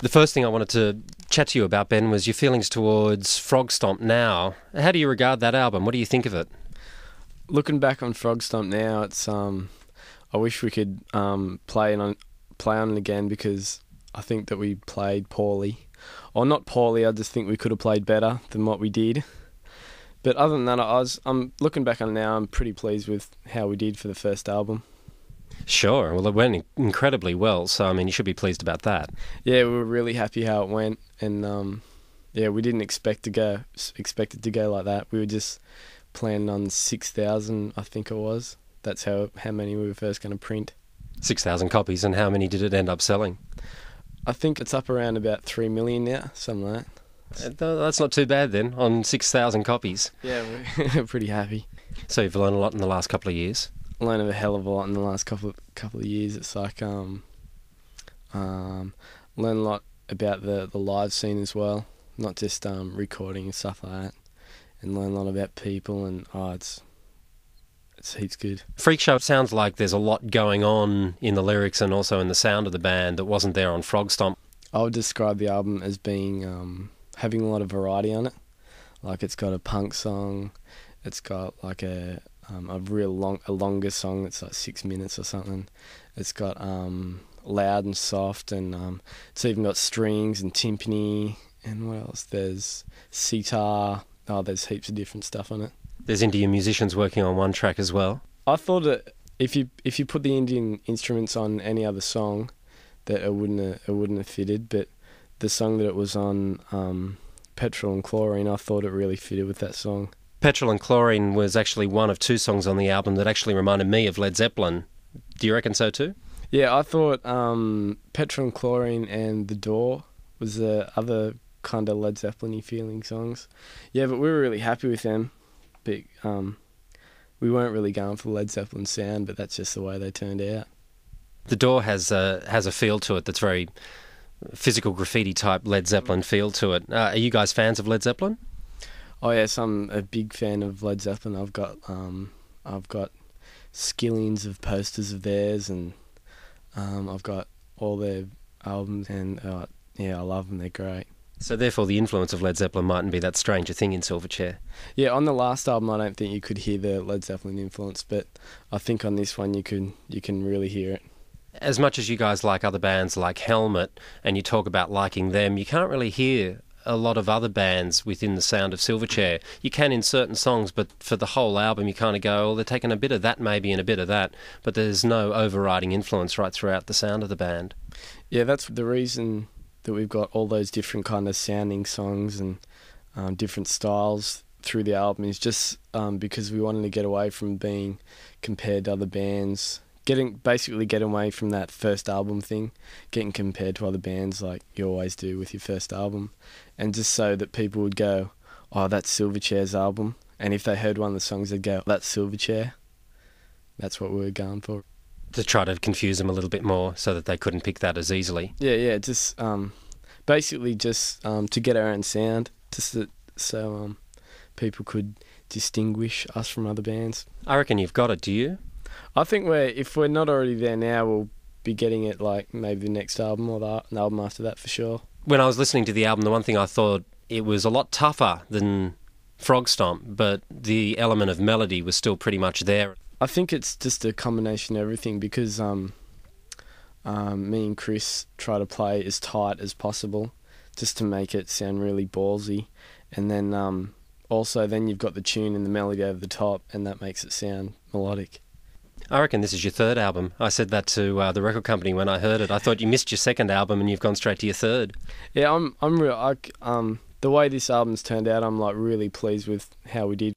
The first thing I wanted to chat to you about, Ben, was your feelings towards Frog Stomp now. How do you regard that album? What do you think of it? Looking back on Frog Stomp now, it's I wish we could play on it again, because I think that we played poorly. Or not poorly, I just think we could have played better than what we did. But other than that, I'm looking back on it now, I'm pretty pleased with how we did for the first album. Sure. Well, it went incredibly well, so, I mean, you should be pleased about that. Yeah, we were really happy how it went, and we didn't expect it to go like that. We were just planning on 6,000, I think it was. That's how many we were first going to print. 6,000 copies, and how many did it end up selling? I think it's up around about 3 million now, something like that. That's not too bad then, on 6,000 copies. Yeah, we're pretty happy. So you've learned a lot in the last couple of years? Learned a hell of a lot in the last couple of years. It's like learn a lot about the live scene as well, not just recording and stuff like that, and learn a lot about people, and it's heaps good. Freak Show sounds like there's a lot going on in the lyrics and also in the sound of the band that wasn't there on Frog Stomp. I would describe the album as being having a lot of variety on it. Like, it's got a punk song, it's got like a longer song that's like 6 minutes or something. It's got loud and soft, and it's even got strings and timpani, and what else? There's sitar. There's heaps of different stuff on it. There's Indian musicians working on one track as well. I thought that if you put the Indian instruments on any other song, that it wouldn't have fitted. But the song that it was on, Petrol and Chlorine, I thought it really fitted with that song. Petrol and Chlorine was actually one of two songs on the album that actually reminded me of Led Zeppelin. Do you reckon so too? Yeah, I thought Petrol and Chlorine and The Door was the other kind of Led Zeppelin-y feeling songs. Yeah, but we were really happy with them. But we weren't really going for the Led Zeppelin sound, but that's just the way they turned out. The Door has a feel to it that's very physical graffiti type Led Zeppelin feel to it. Are you guys fans of Led Zeppelin? Oh yes, I'm a big fan of Led Zeppelin. I've got skillions of posters of theirs, and I've got all their albums, and I love them. They're great. So therefore the influence of Led Zeppelin mightn't be that strange a thing in Silverchair. Yeah, on the last album I don't think you could hear the Led Zeppelin influence, but I think on this one you can really hear it. As much as you guys like other bands like Helmet, and you talk about liking them, you can't really hear a lot of other bands within the sound of Silverchair. You can in certain songs, but for the whole album you kind of go, well, they're taking a bit of that maybe and a bit of that, but there's no overriding influence right throughout the sound of the band. Yeah, that's the reason that we've got all those different kind of sounding songs and different styles through the album, is just because we wanted to get away from being compared to other bands, getting away from that first album thing, getting compared to other bands like you always do with your first album, and just so that people would go, oh, that's Silverchair's album, and if they heard one of the songs they'd go, that's Silverchair. That's what we were going for. To try to confuse them a little bit more so that they couldn't pick that as easily. Yeah, just basically just to get our own sound, just so people could distinguish us from other bands. I reckon you've got it, do you? I think if we're not already there now, we'll be getting it like maybe the next album or the album after that for sure. When I was listening to the album, the one thing I thought, it was a lot tougher than Frog Stomp, but the element of melody was still pretty much there. I think it's just a combination of everything, because me and Chris try to play as tight as possible just to make it sound really ballsy, and then also then you've got the tune and the melody over the top, and that makes it sound melodic. I reckon this is your third album. I said that to the record company when I heard it. I thought you missed your second album and you've gone straight to your third. Yeah, I'm real. The way this album's turned out, I'm like really pleased with how we did.